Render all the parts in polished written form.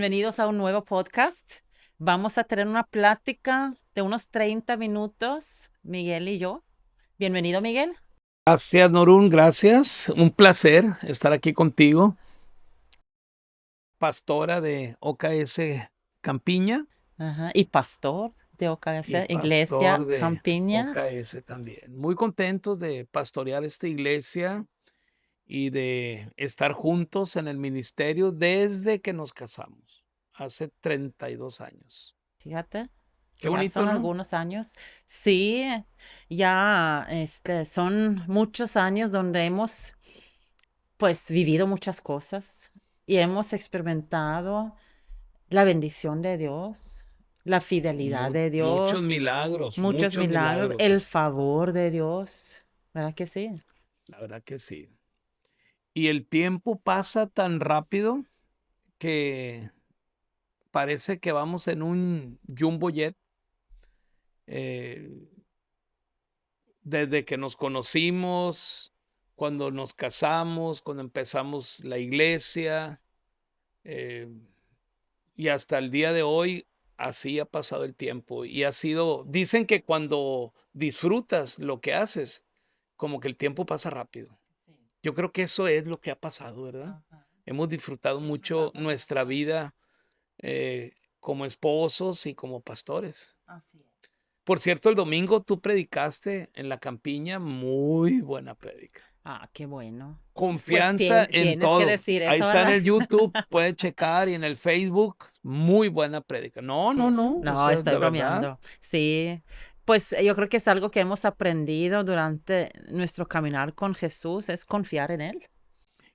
Bienvenidos a un nuevo podcast. Vamos a tener una plática de unos 30 minutos, Miguel y yo. Bienvenido, Miguel. Gracias, Norún, gracias. Un placer estar aquí contigo, pastora de OKS Campiña Ajá. Y pastor de y OKS, Iglesia pastor de Campiña. OKS también. Muy contentos de pastorear esta iglesia y de estar juntos en el ministerio desde que nos casamos, hace 32 años. Fíjate, Qué ya bonito, son ¿no? algunos años. Sí, ya son muchos años donde hemos pues vivido muchas cosas y hemos experimentado la bendición de Dios, la fidelidad de Muchos Dios, milagros, muchos muchos milagros, milagros. el favor de Dios. ¿Verdad que sí? La verdad que sí. Y el tiempo pasa tan rápido que parece que vamos en un jumbo jet. eh, Desde que nos conocimos, cuando nos casamos, cuando empezamos la iglesia, eh, y hasta el día de hoy, así ha pasado el tiempo. Y ha sido, dicen que cuando disfrutas lo que haces, como que el tiempo pasa rápido. Sí. Yo creo que eso es lo que ha pasado, ¿verdad? Ajá. Hemos disfrutado mucho Disfrutando nuestra mucho. vida como esposos y como pastores. Así es. Por cierto, el domingo tú predicaste en la campiña, muy buena prédica. Ah, qué bueno. Pues Confianza en tienes que todo. decir Ahí eso, está en ¿verdad? el YouTube, puede checar y en el Facebook, muy buena prédica. No, no, no, o No, sea, estoy de verdad. bromeando. Sí, pues yo creo que es algo que hemos aprendido durante nuestro caminar con Jesús, es confiar en Él.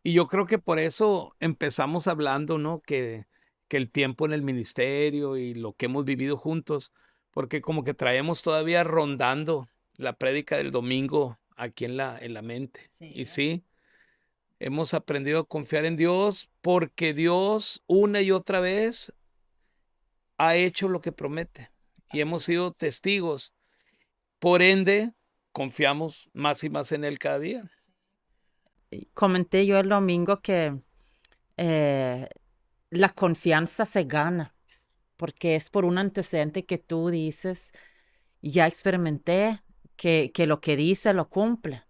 Y yo creo que por eso empezamos hablando, ¿no? Que el tiempo en el ministerio y lo que hemos vivido juntos, porque como que traemos todavía rondando la prédica del domingo aquí en la mente. Y Sí. sí, hemos aprendido a confiar en Dios porque Dios una y otra vez ha hecho lo que promete y Así hemos sido es. testigos. Por ende, confiamos más y más en Él cada día. Y comenté yo el domingo que eh, la confianza se gana, porque es por un antecedente que tú dices, ya experimenté que lo que dice lo cumple.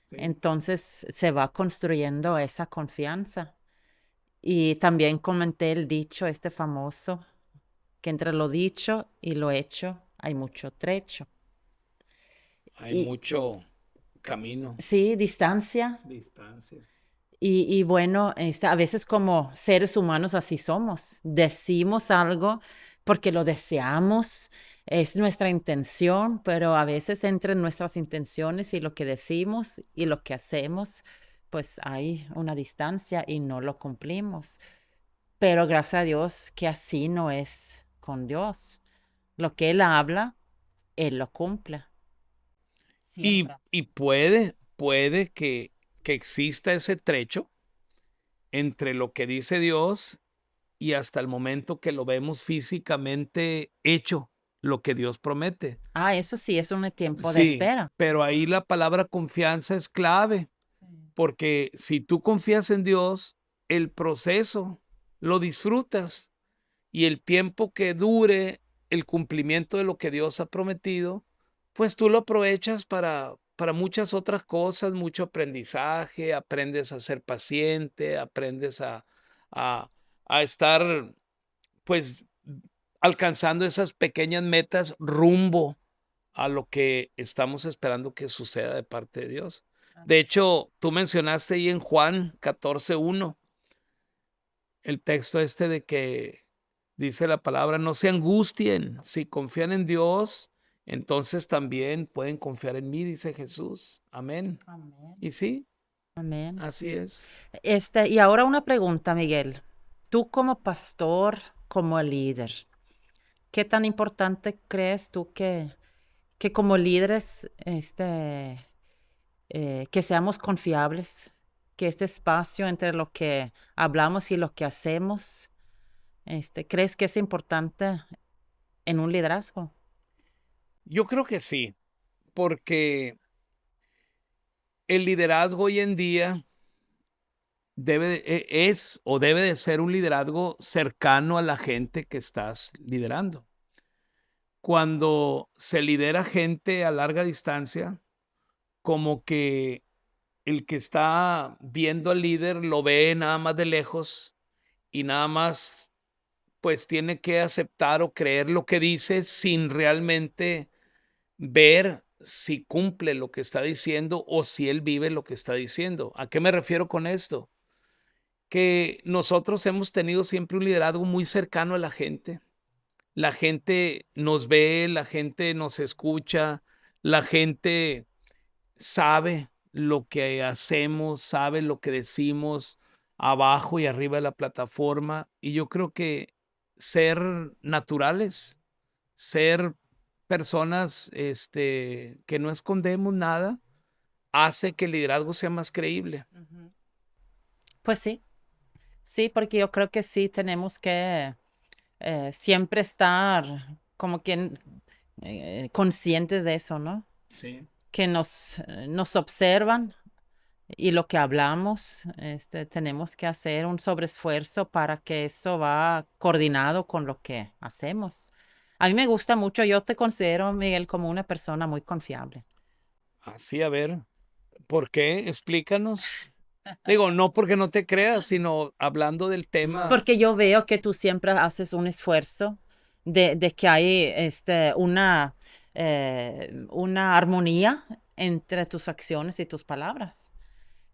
Sí. Entonces se va construyendo esa confianza. Y también comenté el dicho este famoso, que entre lo dicho y lo hecho hay mucho trecho. Hay Y mucho camino, sí, distancia. distancia. Y bueno, a veces como seres humanos así somos. Decimos algo porque lo deseamos, es nuestra intención, pero a veces entre nuestras intenciones y lo que decimos y lo que hacemos, pues hay una distancia y no lo cumplimos. Pero gracias a Dios que así no es con Dios. Lo que Él habla, Él lo cumple. Y, Siempre. y puede que exista ese trecho entre lo que dice Dios y hasta el momento que lo vemos físicamente hecho, lo que Dios promete. Ah, eso sí, es un tiempo de Sí, espera. pero ahí la palabra confianza es clave. Sí. Porque si tú confías en Dios, el proceso lo disfrutas y el tiempo que dure el cumplimiento de lo que Dios ha prometido, pues tú lo aprovechas para muchas otras cosas, mucho aprendizaje, aprendes a ser paciente, aprendes a, a estar pues alcanzando esas pequeñas metas rumbo a lo que estamos esperando que suceda de parte de Dios. De Así es. hecho, tú mencionaste ahí en Juan 14:1 el texto este de que dice la palabra, no se angustien, si confían en Dios, entonces también pueden confiar en mí, dice Jesús. Amén. Amén. Y sí, Amén. así es. Y ahora una pregunta, Miguel. Tú como pastor, como líder, ¿qué tan importante crees tú que como líderes, que seamos confiables, que este espacio entre lo que hablamos y lo que hacemos, ¿crees que es importante en un liderazgo? Yo creo que sí, porque el liderazgo hoy en día es o debe de ser un liderazgo cercano a la gente que estás liderando. Cuando se lidera gente a larga distancia, como que el que está viendo al líder lo ve nada más de lejos y nada más, pues, tiene que aceptar o creer lo que dice sin realmente ver si cumple lo que está diciendo o si él vive lo que está diciendo. ¿A qué me refiero con esto? Que nosotros hemos tenido siempre un liderazgo muy cercano a la gente. La gente nos ve, la gente nos escucha, la gente sabe lo que hacemos, sabe lo que decimos abajo y arriba de la plataforma. Y yo creo que ser naturales, ser personas, que no escondemos nada, hace que el liderazgo sea más creíble. Ujú. Pues sí, sí, porque yo creo que sí tenemos que siempre estar como que conscientes de eso, ¿no? Sí. Que nos observan y lo que hablamos, tenemos que hacer un sobreesfuerzo para que eso va coordinado con lo que hacemos. A mí me gusta mucho, yo te considero, Miguel, como una persona muy confiable. Así, a ver, ¿por qué? Explícanos. Digo, no porque no te creas, sino hablando del tema. Porque yo veo que tú siempre haces un esfuerzo de que hay una armonía entre tus acciones y tus palabras.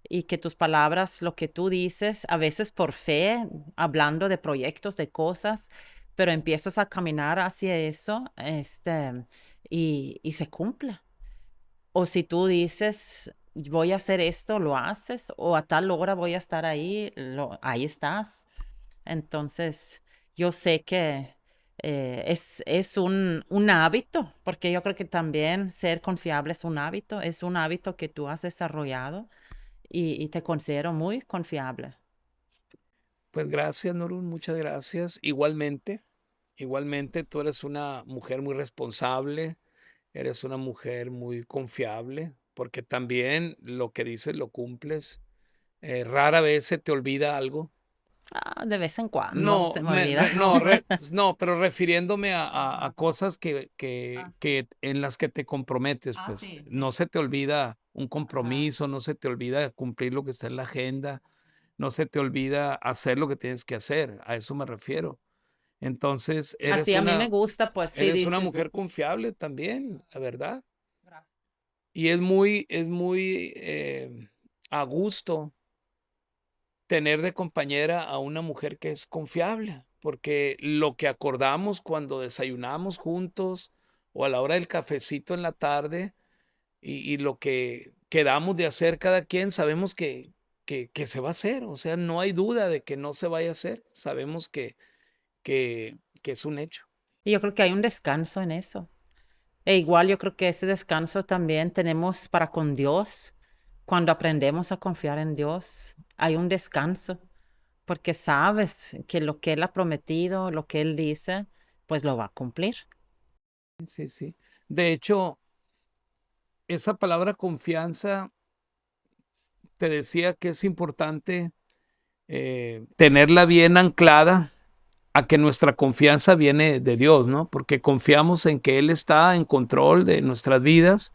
Y que tus palabras, lo que tú dices, a veces por fe, hablando de proyectos, de cosas, pero empiezas a caminar hacia eso, y se cumple. O si tú dices, voy a hacer esto, lo haces, o a tal hora voy a estar ahí, ahí estás. Entonces, yo sé que es un hábito, porque yo creo que también ser confiable es un hábito que tú has desarrollado y te considero muy confiable. Pues gracias, Norun, muchas gracias. Igualmente, igualmente tú eres una mujer muy responsable, eres una mujer muy confiable, porque también lo que dices lo cumples. Rara vez se te olvida algo. Ah, de vez en cuando No, se me olvida. no, pero refiriéndome a cosas Ah, sí. que en las que te comprometes, Ah, pues sí, no sí. se te olvida un Ajá. compromiso, no se te olvida cumplir lo que está en la agenda, no se te olvida hacer lo que tienes que hacer, a eso me refiero. Entonces, Así a mí me gusta, pues sí eres una dices. mujer confiable también, la verdad. Gracias. Y es muy a gusto tener de compañera a una mujer que es confiable, porque lo que acordamos cuando desayunamos juntos o a la hora del cafecito en la tarde y lo que quedamos de hacer cada quien, sabemos que se va a hacer, o sea, no hay duda de que no se vaya a hacer, sabemos que es un hecho. Y yo creo que hay un descanso en eso. E igual yo creo que ese descanso también tenemos para con Dios. Cuando aprendemos a confiar en Dios, hay un descanso, porque sabes que lo que Él ha prometido, lo que Él dice, pues lo va a cumplir. Sí, sí. De hecho, esa palabra confianza, te decía que es importante tenerla bien anclada a que nuestra confianza viene de Dios, ¿no? Porque confiamos en que Él está en control de nuestras vidas,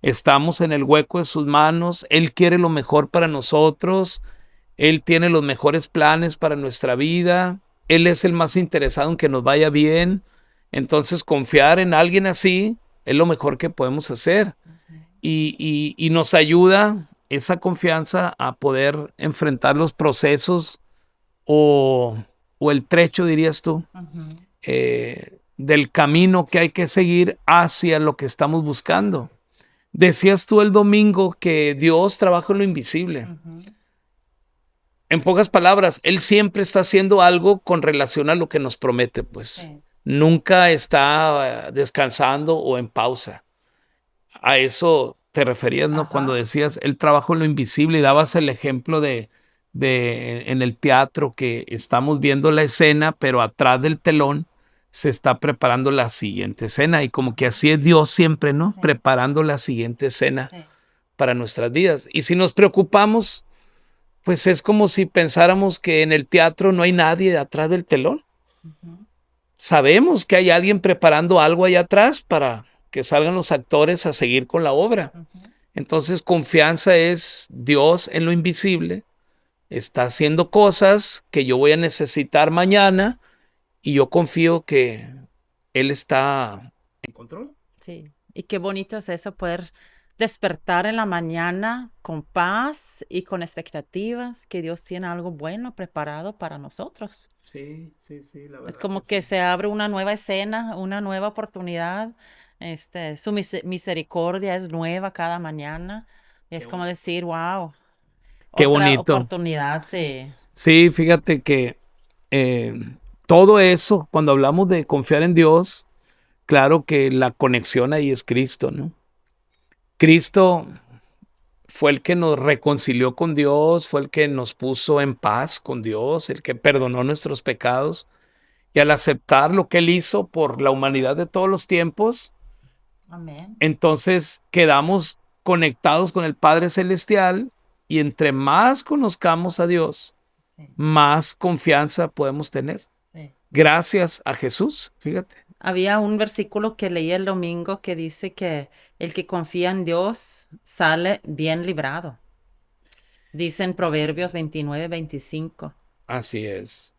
estamos en el hueco de sus manos, Él quiere lo mejor para nosotros, Él tiene los mejores planes para nuestra vida, Él es el más interesado en que nos vaya bien. Entonces, confiar en alguien así es lo mejor que podemos hacer y nos ayuda esa confianza a poder enfrentar los procesos o, o el trecho, dirías tú, Ujú, del camino que hay que seguir hacia lo que estamos buscando. Decías tú el domingo que Dios trabaja en lo invisible. ujú. En pocas palabras, Él siempre está haciendo algo con relación a lo que nos promete, pues. Sí, Nunca está descansando o en pausa. A eso te referías, ¿no? Cuando ajá, decías el trabajo en lo invisible y dabas el ejemplo en el teatro que estamos viendo la escena, pero atrás del telón se está preparando la siguiente escena y como que ajá. así es Dios siempre, ¿no? Sí, Preparando la siguiente escena sí. para nuestras vidas. Y si nos preocupamos, pues es como si pensáramos que en el teatro no hay nadie atrás del telón. Ujú. Sabemos que hay alguien preparando algo allá atrás para que salgan los actores a seguir con la obra. Ujú. Entonces, confianza es Dios en lo invisible, está haciendo cosas que yo voy a necesitar mañana y yo confío que Él está en control. Sí, y qué bonito es eso, poder despertar en la mañana con paz y con expectativas que Dios tiene algo bueno preparado para nosotros. Sí, sí, sí, la Es verdad como que que sí. se abre una nueva escena, una nueva oportunidad. Su misericordia es nueva cada mañana. Y Qué es como bonito. decir, wow, Qué otra bonito. oportunidad, sí. Sí, fíjate que eh, todo eso, cuando hablamos de confiar en Dios, claro que la conexión ahí es Cristo, ¿no? Cristo fue el que nos reconcilió con Dios, fue el que nos puso en paz con Dios, el que perdonó nuestros pecados. Y al aceptar lo que Él hizo por la humanidad de todos los tiempos, Amén. entonces quedamos conectados con el Padre Celestial y entre más conozcamos a Dios, Sí, más confianza podemos tener. sí. Gracias a Jesús, fíjate. Había un versículo que leí el domingo que dice que el que confía en Dios sale bien librado. Dice en Proverbios 29-25. Así es.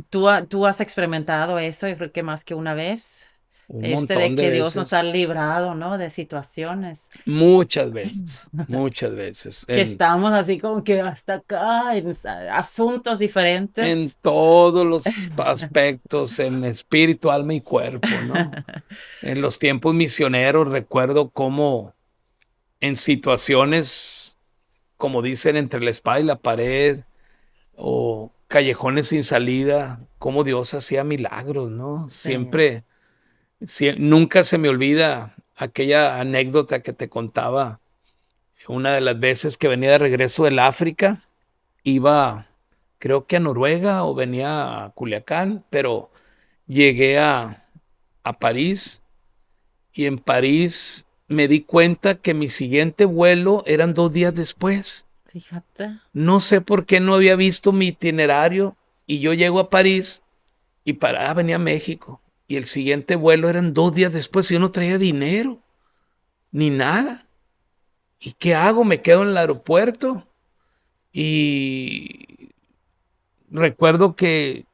¿Tú has experimentado eso? Yo creo que más que una vez. Un De montón de que Dios nos ha veces. librado, ¿no? De situaciones Muchas veces. Muchas veces. que estamos así como que hasta acá en asuntos En diferentes. todos los aspectos, en espíritu, alma y cuerpo, ¿no? En los tiempos misioneros recuerdo cómo en situaciones, como dicen, entre la espada y la pared o callejones sin salida, cómo Dios hacía milagros, ¿no? Sí, Siempre, nunca se me olvida aquella anécdota que te contaba. Una de las veces que venía de regreso del África, iba, creo que a Noruega o venía a Culiacán, pero llegué a París y en París me di cuenta que mi siguiente vuelo eran 2 días después. fíjate. No sé por qué no había visto mi itinerario y yo llego a París y venía a México y el siguiente vuelo eran 2 días después y yo no traía dinero ni nada. ¿Y qué hago? Me quedo en el aeropuerto y recuerdo que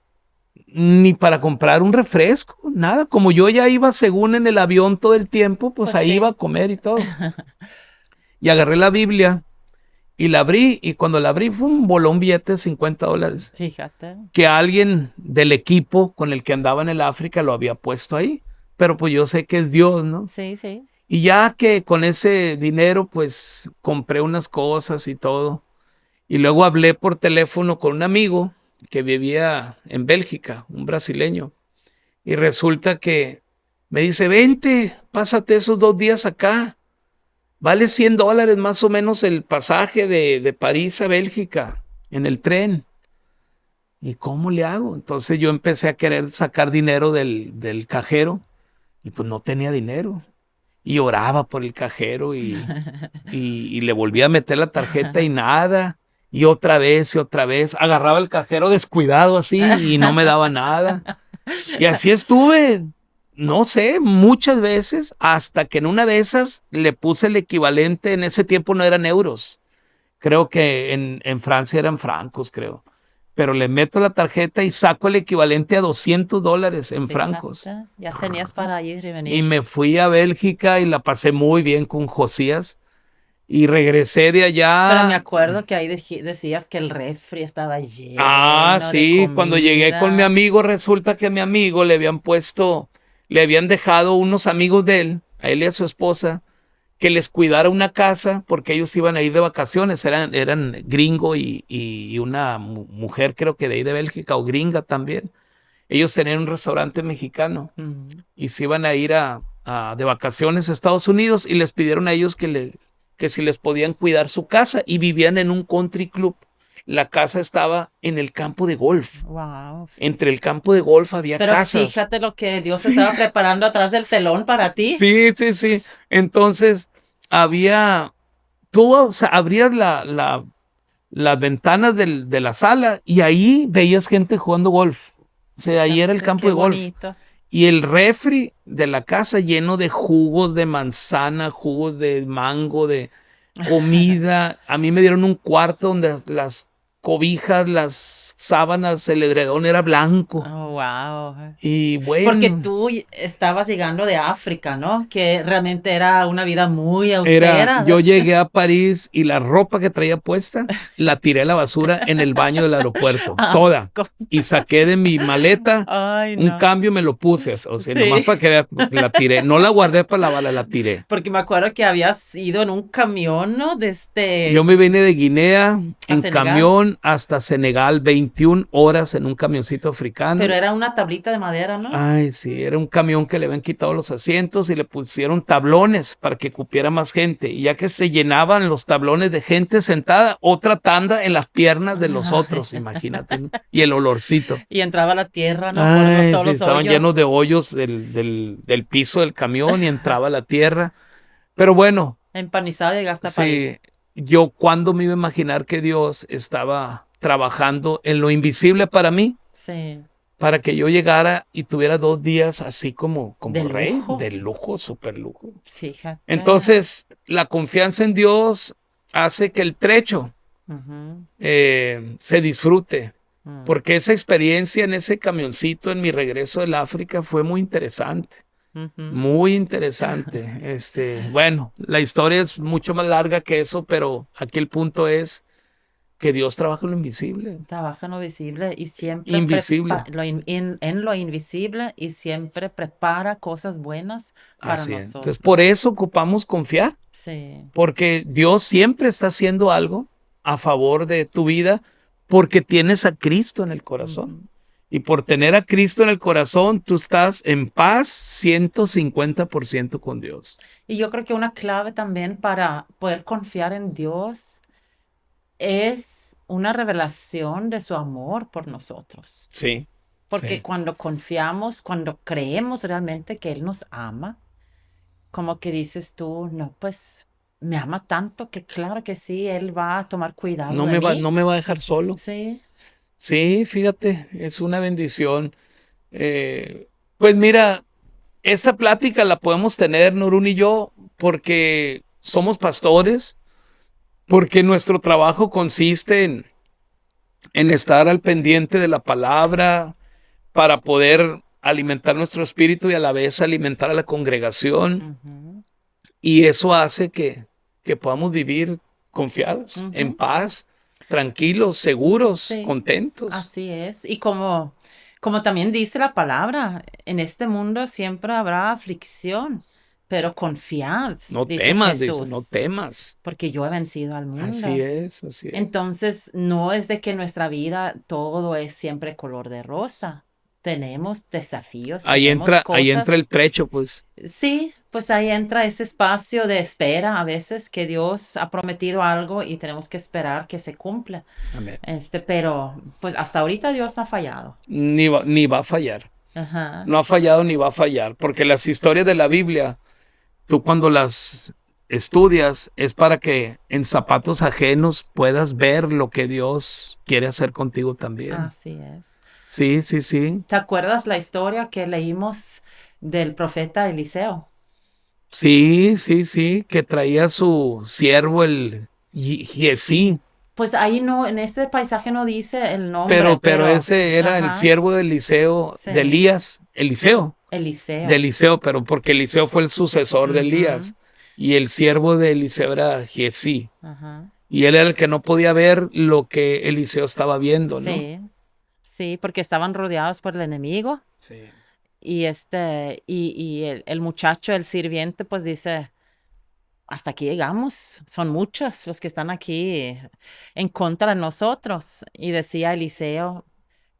ni para comprar un refresco, nada. Como yo ya iba según en el avión todo el tiempo, pues Pues ahí iba a sí. comer y todo. Y agarré la Biblia y la abrí y cuando la abrí, voló un billete de $50 Fíjate. que alguien del equipo con el que andaba en el África lo había puesto ahí. Pero pues yo sé que es Dios, ¿no? Sí, sí. Y ya que con ese dinero pues compré unas cosas y todo. Y luego hablé por teléfono con un amigo que vivía en Bélgica, un brasileño. Y resulta que me dice, vente, pásate esos 2 días acá. Vale $100 más o menos el pasaje de París a Bélgica en el tren. ¿Y cómo le hago? Entonces yo empecé a querer sacar dinero del cajero y pues no tenía dinero. Y oraba por el cajero y le volvía a meter la tarjeta y nada. Y otra vez y otra vez. Agarraba el cajero descuidado así y no me daba nada. Y así estuve, no sé, muchas veces, hasta que en una de esas le puse el equivalente, en ese tiempo no eran euros, creo que en Francia eran francos, creo. Pero le meto la tarjeta y saco el equivalente a $200 en francos. Fíjate. Ya tenías para ir y Y venir. me fui a Bélgica y la pasé muy bien con Josías. Y regresé de Pero me allá. acuerdo que ahí decías que el refri estaba Ah, lleno de sí, cuando llegué con mi comida. amigo, resulta que a mi amigo le habían dejado unos amigos de él, a él y a su esposa, que les cuidara una casa porque ellos iban a ir de vacaciones, eran gringo y una mujer creo que de ahí de Bélgica o gringa también. Ellos tenían un restaurante mexicano Mm. y se iban a ir de vacaciones a Estados Unidos y les pidieron a ellos que si les podían cuidar su casa y vivían en un country club. La casa estaba en el campo de golf. Wow. Entre el campo de golf había Pero casas. fíjate lo que Dios estaba preparando atrás del telón para ti. Sí, sí, sí. Entonces había, tú abrías las ventanas de la sala y ahí veías gente jugando golf. O sea, ahí era el campo Qué de golf. bonito. Y el refri de la casa lleno de jugos de manzana, jugos de mango, de comida. A mí me dieron un cuarto donde las cobijas, las sábanas, el edredón era blanco. Oh, wow. Y Porque bueno, tú estabas llegando de África, ¿no? Que realmente era una vida muy austera. yo llegué a París y la ropa que traía puesta la tiré a la basura en el baño del aeropuerto, toda. Asco. Y saqué de mi maleta Ay, un no. cambio, me lo puse, o sea, nomás Sí. para que veas, la tiré. No la guardé para lavarla, la tiré. Porque me acuerdo que habías ido en un camión, ¿no? Yo me vine de Guinea a en Senegal. camión hasta Senegal, 21 horas en un camioncito africano. Pero era una tablita de madera, ¿no? Ay, sí, era un camión que le habían quitado los asientos y le pusieron tablones para que cupiera más gente. Y ya que se llenaban los tablones de gente sentada, otra tanda en las piernas de los otros, imagínate, ¿no? Y el olorcito. Y entraba la tierra, ¿no? Ay, Todos sí, los estaban hoyos. llenos de hoyos del piso del camión y entraba la tierra. Pero bueno, Empanizado llegaste a sí, París. yo cuando me iba a imaginar que Dios estaba trabajando en lo invisible para mí, Sí. para que yo llegara y tuviera 2 días así como ¿De rey, lujo? de lujo, súper lujo. Fíjate. Entonces, la confianza en Dios hace que el trecho Ujú. se disfrute, Mm. porque esa experiencia en ese camioncito en mi regreso del África fue muy interesante. Ujú. Muy interesante. Bueno, la historia es mucho más larga que eso, pero aquí el punto es que Dios trabaja en lo invisible. Trabaja en lo visible y siempre Invisible. en lo invisible y siempre prepara cosas buenas para Así es. nosotros. Entonces, por eso ocupamos confiar, Sí. porque Dios siempre está haciendo algo a favor de tu vida, porque tienes a Cristo en el corazón. Ujú. Y por tener a Cristo en el corazón, tú estás en paz 150% con Dios. Y yo creo que una clave también para poder confiar en Dios es una revelación de su amor por nosotros. Sí. Porque Sí. cuando confiamos, cuando creemos realmente que Él nos ama, como que dices tú, no, pues me ama tanto que claro que sí, Él va a tomar cuidado No de me va, mí. no me va a dejar solo. Sí. Sí, fíjate, es una bendición. Pues mira, esta plática la podemos tener Norún y yo porque somos pastores, porque nuestro trabajo consiste en estar al pendiente de la palabra para poder alimentar nuestro espíritu y a la vez alimentar a la congregación. Ujú. Y eso hace que podamos vivir confiados, en Ujú. paz, tranquilos, seguros, Sí, contentos. así es. Y como también dice la palabra, en este mundo siempre habrá aflicción, pero confiad, No dice temas, dice, no Jesús, temas. porque yo he vencido al Así mundo. es, así es. Entonces, no es de que nuestra vida todo es siempre color de rosa. Tenemos desafíos, Ahí tenemos entra el trecho, pues. Sí, pues ahí entra ese espacio de espera a veces que Dios ha prometido algo y tenemos que esperar que se cumpla. Amén. Pero pues hasta ahorita Dios no ha fallado. Ni va a fallar. Ajá. No ha fallado ni va a fallar, porque las historias de la Biblia, tú cuando las estudias es para que en zapatos ajenos puedas ver lo que Dios quiere hacer contigo también. Así es. Sí, sí, sí. ¿Te acuerdas la historia que leímos del profeta Eliseo? Sí, sí, sí, que traía su siervo el Giesí, Pues ahí no, en este paisaje no dice el nombre, pero ese era el ajá, siervo de Eliseo, sí, de Elías, de Eliseo. Eliseo, pero porque Eliseo fue el sucesor de Elías, Ujú, y el siervo de Eliseo era Giesí, ajá. y él era el que no podía ver lo que Eliseo estaba viendo, ¿no? Sí, sí, porque estaban rodeados por el enemigo. Sí. Y el muchacho, el sirviente, pues dice, hasta aquí llegamos, son muchos los que están aquí en contra de nosotros. Y decía Eliseo,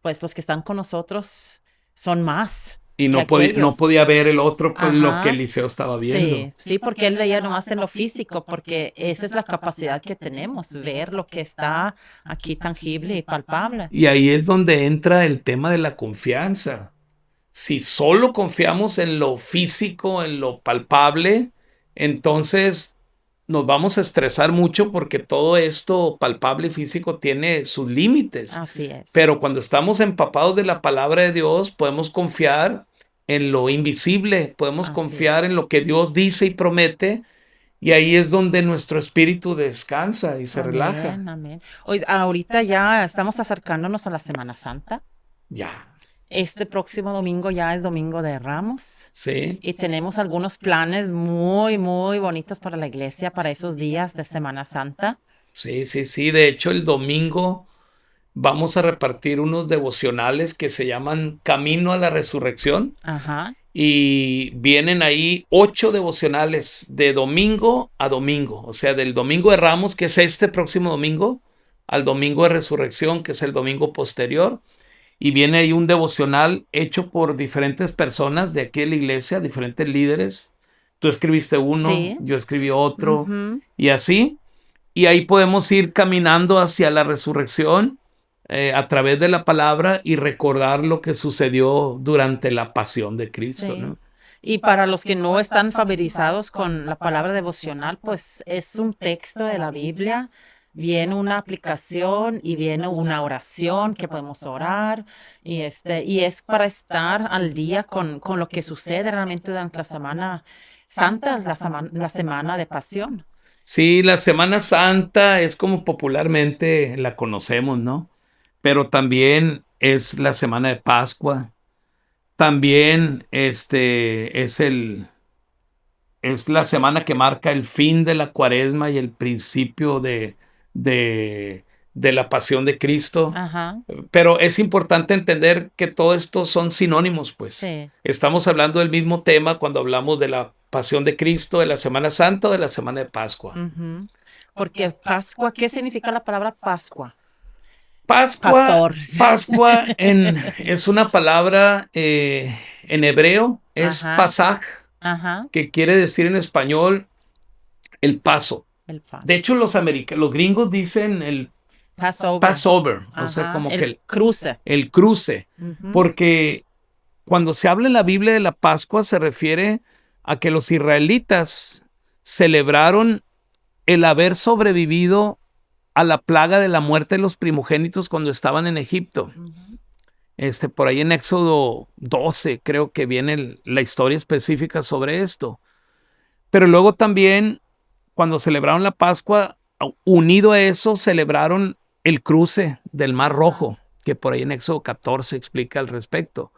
pues los que están con nosotros son más Y que no aquellos. podía ver el otro, pues lo que Ajá. Eliseo estaba viendo. Sí, porque él veía nomás en lo físico, porque esa es la capacidad que tenemos, ver lo que está aquí tangible y palpable. Y ahí es donde entra el tema de la confianza. Si solo confiamos en lo físico, en lo palpable, entonces nos vamos a estresar mucho porque todo esto palpable y físico tiene sus límites. Así es. Pero cuando estamos empapados de la palabra de Dios, podemos confiar en lo invisible, podemos Así confiar es. en lo que Dios dice y promete, y ahí es donde nuestro espíritu descansa y se relaja. Amén, amén. Hoy, ahorita ya estamos acercándonos a la Semana Santa. Ya, Este próximo domingo ya es Domingo de Ramos sí, y tenemos algunos planes muy, muy bonitos para la iglesia para esos días de Semana Santa. sí, sí, sí. De hecho, el domingo vamos a repartir unos devocionales que se llaman Camino a la Resurrección. Ajá. Y vienen ahí 8 devocionales de domingo a domingo, o sea, del domingo de Ramos, que es este próximo domingo, al domingo de Resurrección, que es el domingo posterior. Y viene ahí un devocional hecho por diferentes personas de aquí de la iglesia, diferentes líderes. Tú escribiste uno, Sí. yo escribí otro, Ujú. y así. Y ahí podemos ir caminando hacia la resurrección a través de la palabra y recordar lo que sucedió durante la pasión de Cristo, Sí. ¿no? Y para los que no están familiarizados con la palabra devocional, pues es un texto de la Biblia, viene una aplicación y viene una oración que podemos orar y es para estar al día con lo que sucede realmente durante la Semana Santa, la semana de pasión. Sí, la Semana Santa es como popularmente la conocemos, ¿no? Pero también es la semana de Pascua. También es la semana que marca el fin de la Cuaresma y el principio de la pasión de Cristo. Ajá, Pero es importante entender que todo esto son sinónimos, pues. sí. Estamos hablando del mismo tema cuando hablamos de la pasión de Cristo, de la Semana Santa o de la Semana de Pascua. Ujú. Porque Pascua, ¿qué significa la palabra Pascua? Pascua, Pastor. Pascua es una palabra en hebreo, es Ajá, pasaj, ajá, que quiere decir en español el paso. el De paso. hecho, los gringos dicen el Passover. Passover, o sea, Ajá, como que el cruce. el cruce, Ujú. porque cuando se habla en la Biblia de la Pascua se refiere a que los israelitas celebraron el haber sobrevivido a la plaga de la muerte de los primogénitos cuando estaban en Egipto. Ujú. Por ahí en Éxodo 12 creo que viene la historia específica sobre esto. Pero luego también cuando celebraron la Pascua, unido a eso, celebraron el cruce del Mar Rojo, que por ahí en Éxodo 14 explica al respecto.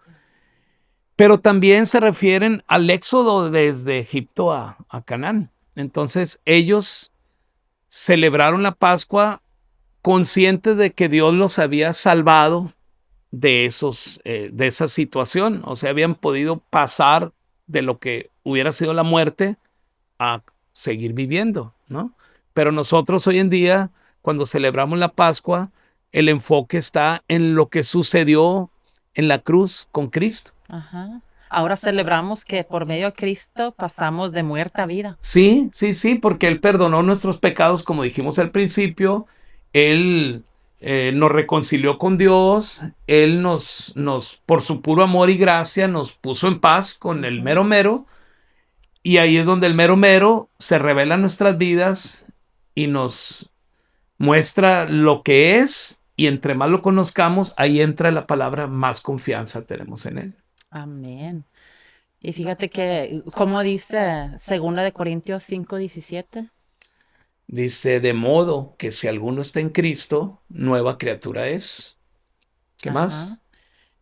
Pero también se refieren al éxodo desde Egipto a Canaán. Entonces ellos celebraron la Pascua conscientes de que Dios los había salvado de esa situación. O sea, habían podido pasar de lo que hubiera sido la muerte a seguir viviendo, ¿no? Pero nosotros hoy en día, cuando celebramos la Pascua, el enfoque está en lo que sucedió en la cruz con Cristo. Ajá. Ahora celebramos que por medio de Cristo pasamos de muerte a vida. Sí, sí, sí, porque Él perdonó nuestros pecados, como dijimos al principio. Él nos reconcilió con Dios. Él por su puro amor y gracia, nos puso en paz con el mero mero. Y ahí es donde el mero mero se revela en nuestras vidas y nos muestra lo que es. Y entre más lo conozcamos, ahí entra la palabra, más confianza tenemos en Él. Amén. Y fíjate que, como dice 2 Corintios 5:17. Dice, de modo que si alguno está en Cristo, nueva criatura es. ¿Qué más?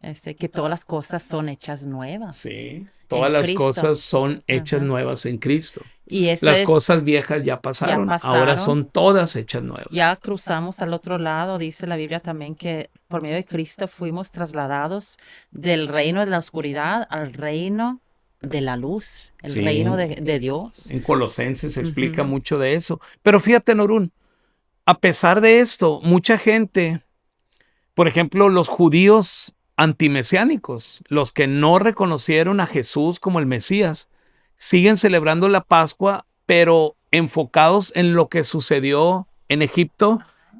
Ajá. Que todas las cosas son hechas nuevas Sí, en todas las Cristo. cosas son hechas Ajá. nuevas en Cristo. Y eso Las es, cosas viejas ya ya pasaron, ahora pasaron. son todas hechas nuevas. Ya cruzamos al otro lado, dice la Biblia también que por medio de Cristo fuimos trasladados del reino de la oscuridad al reino de la luz, el Sí, reino de Dios. en Colosenses se explica Ujú. mucho de eso. Pero fíjate, Norún, a pesar de esto, mucha gente, por ejemplo, los judíos antimesiánicos, los que no reconocieron a Jesús como el Mesías, siguen celebrando la Pascua, pero enfocados en lo que sucedió en Egipto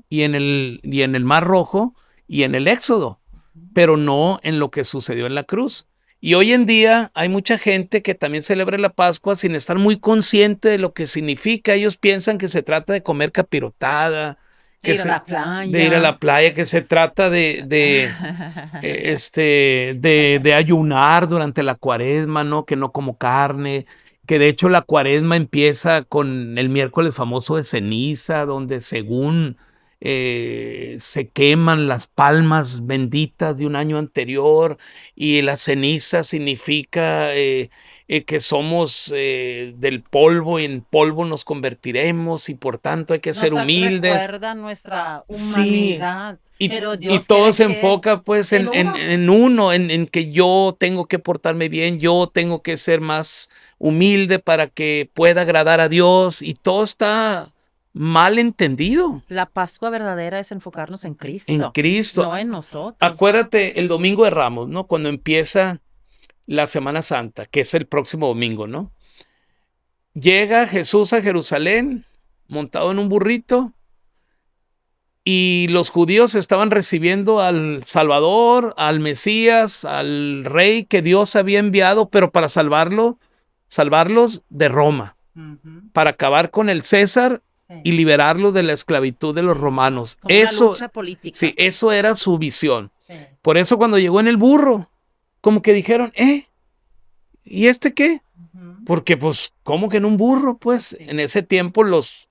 y en el Mar Rojo y en el Éxodo, pero no en lo que sucedió en la cruz. Y hoy en día hay mucha gente que también celebra la Pascua sin estar muy consciente de lo que significa. Ellos piensan que se trata de comer capirotada, De ir a la de ir a la playa. playa, que se trata de ayunar durante la cuaresma, ¿no? Que no como carne, que de hecho la cuaresma empieza con el miércoles famoso de ceniza, donde según se queman las palmas benditas de un año anterior y la ceniza significa que somos del polvo y en polvo nos convertiremos y por tanto hay que ser Nos humildes. recuerda nuestra Sí, humanidad, pero y Dios todo quiere se que enfoca pues en uno. en uno, en que yo tengo que portarme bien, yo tengo que ser más humilde para que pueda agradar a Dios y todo está mal entendido La Pascua verdadera es enfocarnos en en Cristo, Cristo. no en nosotros. Acuérdate el Domingo de Ramos, ¿no? Cuando empieza la Semana Santa, que es el próximo domingo, ¿no? Llega Jesús a Jerusalén montado en un burrito y los judíos estaban recibiendo al Salvador, al Mesías, al Rey que Dios había enviado, pero para salvarlos de Roma, Ujú. para acabar con el César y Sí. liberarlos de la esclavitud de los romanos. Como una Eso, lucha sí, política. eso era su visión. Sí. Por eso cuando llegó en el burro, como que dijeron, ¿y este qué? Ujú. Porque pues, ¿cómo que en un burro? Pues Sí, en ese tiempo los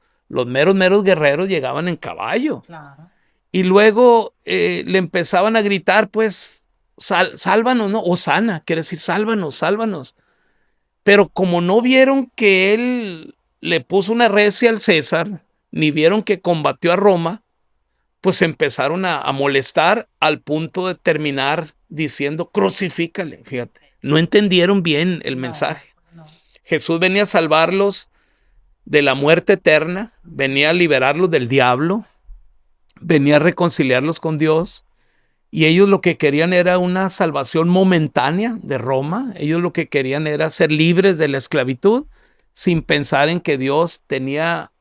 meros guerreros llegaban en caballo. claro. Y luego le empezaban a gritar, pues, sálvanos, ¿no? Hosana, quiere decir, sálvanos, sálvanos. Pero como no vieron que él le puso una recia al César, ni vieron que combatió a Roma, pues empezaron a molestar al punto de terminar diciendo, crucifícale, fíjate. No entendieron bien el No, mensaje. no. Jesús venía a salvarlos de la muerte eterna, venía a liberarlos del diablo, venía a reconciliarlos con Dios. Y ellos lo que querían era una salvación momentánea de Roma. Ellos lo que querían era ser libres de la esclavitud sin pensar en que Dios tenía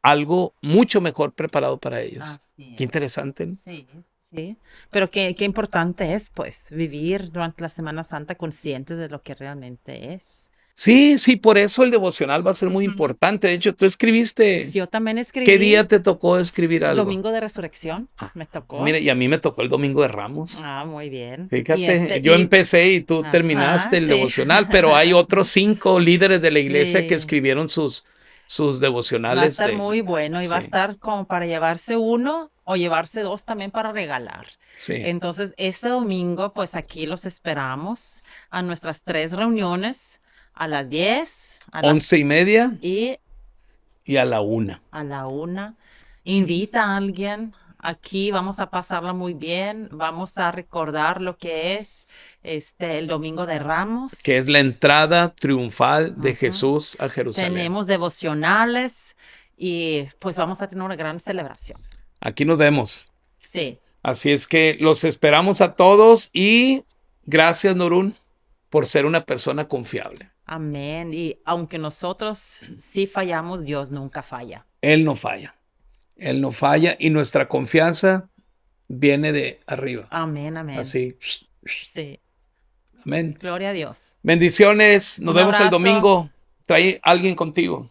algo mucho mejor preparado para ellos. Así Qué es. interesante, ¿no? Sí, sí. Pero qué importante es, pues, vivir durante la Semana Santa conscientes de lo que realmente es. Sí, sí, por eso el devocional va a ser muy Ujú. importante. De hecho, tú escribiste, Sí, yo también ¿qué escribí día te tocó escribir algo? Domingo de Resurrección, Ah, me tocó. mira, y a mí me tocó el Domingo de Ramos. Ah, muy bien. Fíjate, yo empecé y tú terminaste Ajá, el sí. devocional, pero hay otros 5 líderes de la iglesia que Sí. escribieron sus Va a devocionales estar de... muy bueno y va a Sí, estar como para llevarse uno o llevarse dos también para regalar. sí. Entonces, este domingo, pues aquí los esperamos a nuestras 3 reuniones, a las 10, 11:30 y y a la 1. a la 1. Invita a alguien. Aquí vamos a pasarla muy bien. Vamos a recordar lo que es el Domingo de Que Ramos. es la entrada triunfal de Ujú. Jesús a Jerusalén. Tenemos devocionales y pues vamos a tener una gran celebración. Aquí nos vemos. Sí, Así es que los esperamos a todos y gracias, Norún, por ser una persona confiable. amén. Y aunque nosotros sí fallamos, Dios nunca falla. Él no falla. Él no falla y nuestra confianza viene de arriba. Amén, amén. Así. Sí, Amén. gloria a Dios. Bendiciones. Nos Un vemos el abrazo. domingo. Trae a alguien contigo.